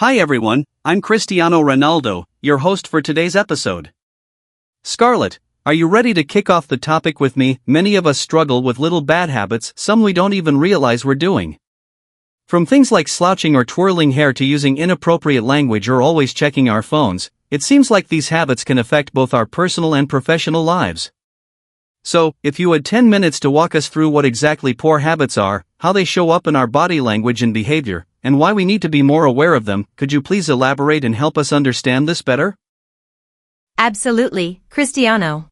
Hi everyone, I'm Cristiano Ronaldo, your host for today's episode. Scarlett, are you ready to kick off the topic with me? Many of us struggle with little bad habits, some we don't even realize we're doing. From things like slouching or twirling hair to using inappropriate language or always checking our phones, it seems like these habits can affect both our personal and professional lives. So, if you had 10 minutes to walk us through what exactly poor habits are, how they show up in our body language and behavior, and why we need to be more aware of them, could you please elaborate and help us understand this better? Absolutely, Cristiano.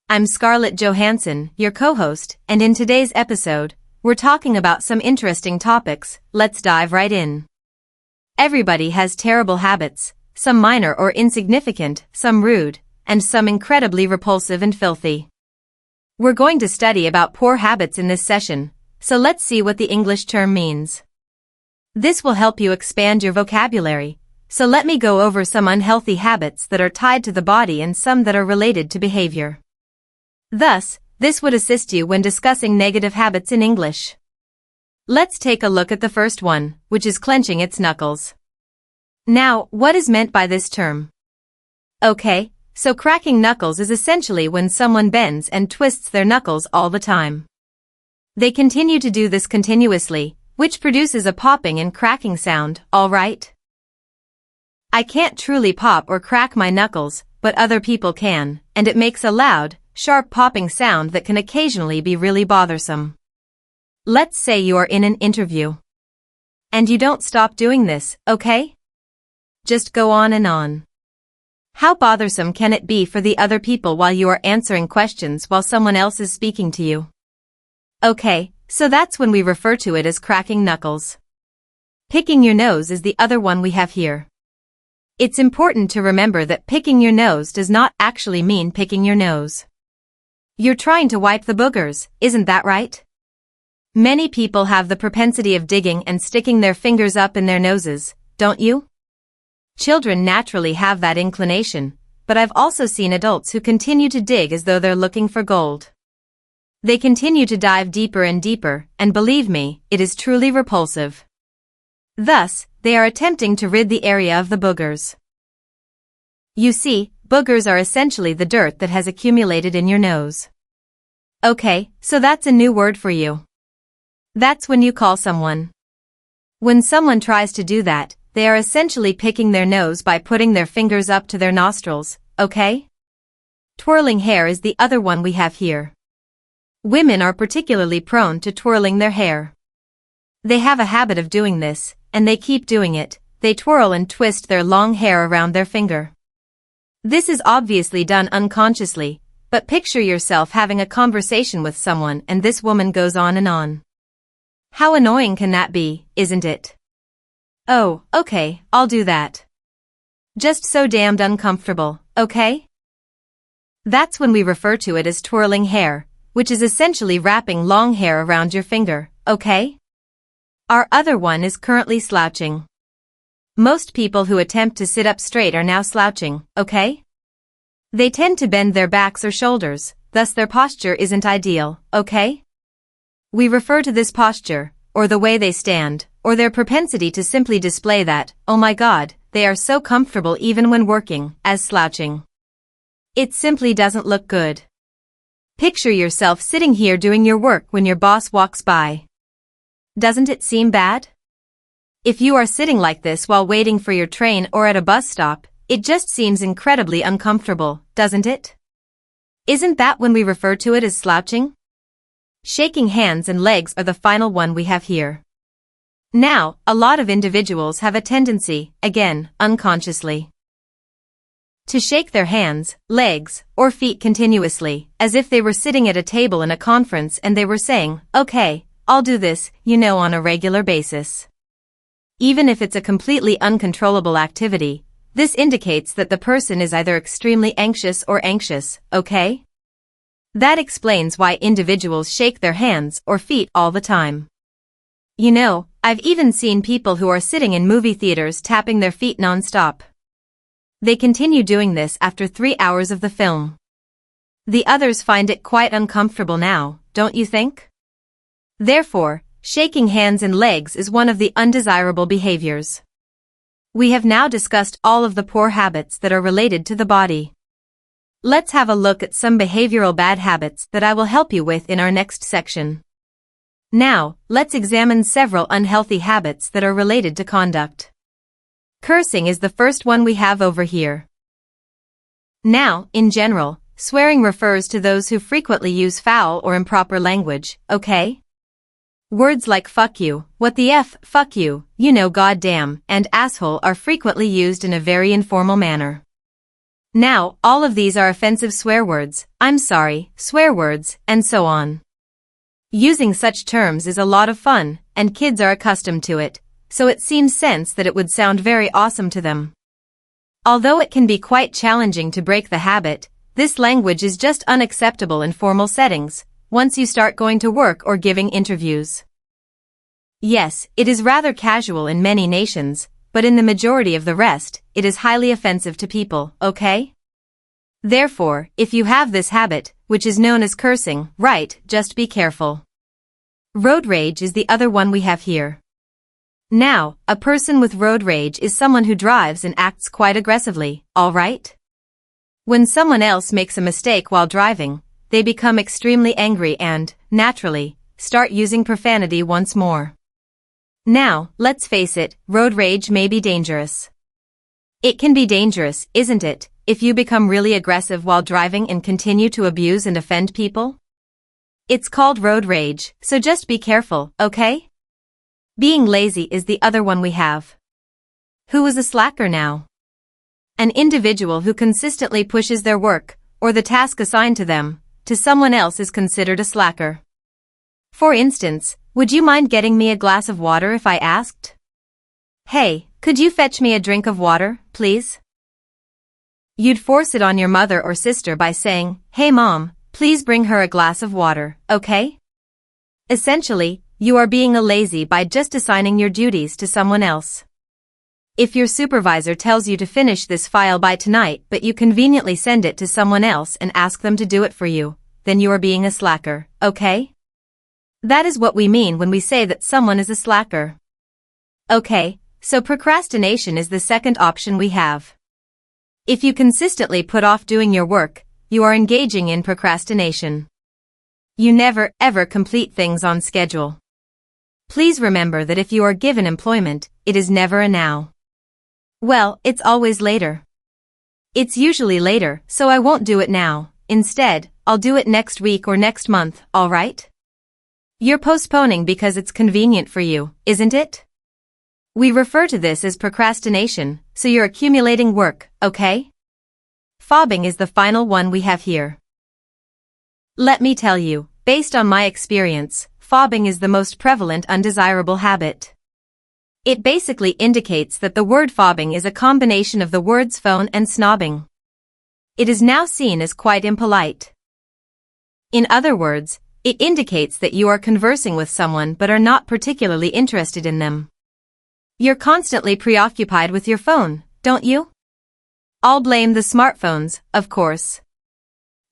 I'm Scarlett Johansson, your co-host, and in today's episode, we're talking about some interesting topics. Let's dive right in. Everybody has terrible habits, some minor or insignificant, some rude, and some incredibly repulsive and filthy. We're going to study about poor habits in this session, so let's see what the English term means. This will help you expand your vocabulary, so let me go over some unhealthy habits that are tied to the body and some that are related to behavior. Thus, this would assist you when discussing negative habits in English. Let's take a look at the first one, which is clenching its knuckles. Now, what is meant by this term? Okay, so cracking knuckles is essentially when someone bends and twists their knuckles all the time. They continue to do this continuously, which produces a popping and cracking sound, alright? I can't truly pop or crack my knuckles, but other people can, and it makes a loud, sharp popping sound that can occasionally be really bothersome. Let's say you are in an interview. And you don't stop doing this, okay? Just go on and on. How bothersome can it be for the other people while you are answering questions while someone else is speaking to you? Okay, so that's when we refer to it as cracking knuckles. Picking your nose is the other one we have here. It's important to remember that picking your nose does not actually mean picking your nose. You're trying to wipe the boogers, isn't that right? Many people have the propensity of digging and sticking their fingers up in their noses, don't you? Children naturally have that inclination, but I've also seen adults who continue to dig as though they're looking for gold. They continue to dive deeper and deeper, and believe me, it is truly repulsive. Thus, they are attempting to rid the area of the boogers. You see, boogers are essentially the dirt that has accumulated in your nose. Okay, so that's a new word for you. That's when you call someone. When someone tries to do that, they are essentially picking their nose by putting their fingers up to their nostrils, okay? Twirling hair is the other one we have here. Women are particularly prone to twirling their hair. They have a habit of doing this, and they keep doing it. They twirl and twist their long hair around their finger. This is obviously done unconsciously, but picture yourself having a conversation with someone and this woman goes on and on. How annoying can that be, isn't it? Oh, okay, I'll do that. Just so damned uncomfortable, okay? That's when we refer to it as twirling hair, which is essentially wrapping long hair around your finger, okay? Our other one is currently slouching. Most people who attempt to sit up straight are now slouching, okay? They tend to bend their backs or shoulders, thus their posture isn't ideal, okay? We refer to this posture, or the way they stand, or their propensity to simply display that, oh my god, they are so comfortable even when working, as slouching. It simply doesn't look good. Picture yourself sitting here doing your work when your boss walks by. Doesn't it seem bad? If you are sitting like this while waiting for your train or at a bus stop, it just seems incredibly uncomfortable, doesn't it? Isn't that when we refer to it as slouching? Shaking hands and legs are the final one we have here. Now, a lot of individuals have a tendency, again, unconsciously, to shake their hands, legs, or feet continuously, as if they were sitting at a table in a conference and they were saying, okay, I'll do this, on a regular basis. Even if it's a completely uncontrollable activity, this indicates that the person is either extremely anxious or anxious, okay? That explains why individuals shake their hands or feet all the time. I've even seen people who are sitting in movie theaters tapping their feet non-stop. They continue doing this after 3 hours of the film. The others find it quite uncomfortable now, don't you think? Therefore, shaking hands and legs is one of the undesirable behaviors. We have now discussed all of the poor habits that are related to the body. Let's have a look at some behavioral bad habits that I will help you with in our next section. Now, let's examine several unhealthy habits that are related to conduct. Cursing is the first one we have over here. Now, in general, swearing refers to those who frequently use foul or improper language, okay? Words like fuck you, what the F, fuck you, you know goddamn, and asshole are frequently used in a very informal manner. Now, all of these are offensive swear words, I'm sorry, swear words, and so on. Using such terms is a lot of fun, and kids are accustomed to it, so it seems sense that it would sound very awesome to them. Although it can be quite challenging to break the habit, this language is just unacceptable in formal settings, once you start going to work or giving interviews. Yes, it is rather casual in many nations, but in the majority of the rest, it is highly offensive to people, okay? Therefore, if you have this habit, which is known as cursing, right, just be careful. Road rage is the other one we have here. Now, a person with road rage is someone who drives and acts quite aggressively, alright? When someone else makes a mistake while driving, they become extremely angry and, naturally, start using profanity once more. Now, let's face it, road rage may be dangerous. It can be dangerous, isn't it, if you become really aggressive while driving and continue to abuse and offend people? It's called road rage, so just be careful, okay? Being lazy is the other one we have. Who is a slacker now? An individual who consistently pushes their work, or the task assigned to them, to someone else is considered a slacker. For instance, would you mind getting me a glass of water if I asked? Hey, could you fetch me a drink of water, please? You'd force it on your mother or sister by saying, hey mom, please bring her a glass of water, okay? Essentially, you are being a lazy by just assigning your duties to someone else. If your supervisor tells you to finish this file by tonight but you conveniently send it to someone else and ask them to do it for you, then you are being a slacker, okay? That is what we mean when we say that someone is a slacker. Okay, so procrastination is the second option we have. If you consistently put off doing your work, you are engaging in procrastination. You never, ever complete things on schedule. Please remember that if you are given employment, it is never a now. Well, it's always later. It's usually later, so I won't do it now. Instead, I'll do it next week or next month, alright? You're postponing because it's convenient for you, isn't it? We refer to this as procrastination, so you're accumulating work, okay? Fobbing is the final one we have here. Let me tell you, based on my experience, fobbing is the most prevalent undesirable habit. It basically indicates that the word fobbing is a combination of the words phone and snobbing. It is now seen as quite impolite. In other words, it indicates that you are conversing with someone but are not particularly interested in them. You're constantly preoccupied with your phone, don't you? I'll blame the smartphones, of course.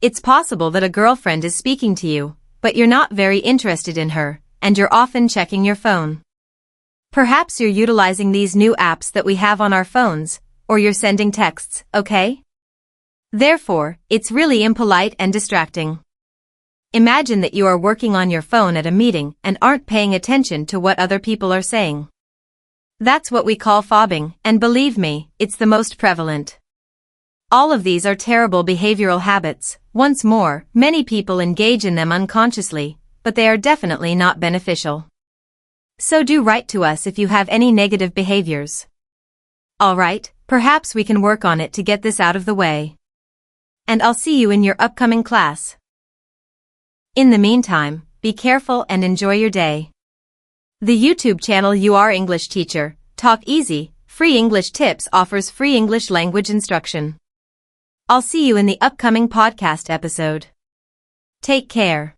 It's possible that a girlfriend is speaking to you, but you're not very interested in her, and you're often checking your phone. Perhaps you're utilizing these new apps that we have on our phones, or you're sending texts, okay? Therefore, it's really impolite and distracting. Imagine that you are working on your phone at a meeting and aren't paying attention to what other people are saying. That's what we call fobbing, and believe me, it's the most prevalent. All of these are terrible behavioral habits. Once more, many people engage in them unconsciously, but they are definitely not beneficial. So do write to us if you have any negative behaviors. Alright, perhaps we can work on it to get this out of the way. And I'll see you in your upcoming class. In the meantime, be careful and enjoy your day. The YouTube channel You Are English Teacher, Talk Easy, Free English Tips offers free English language instruction. I'll see you in the upcoming podcast episode. Take care.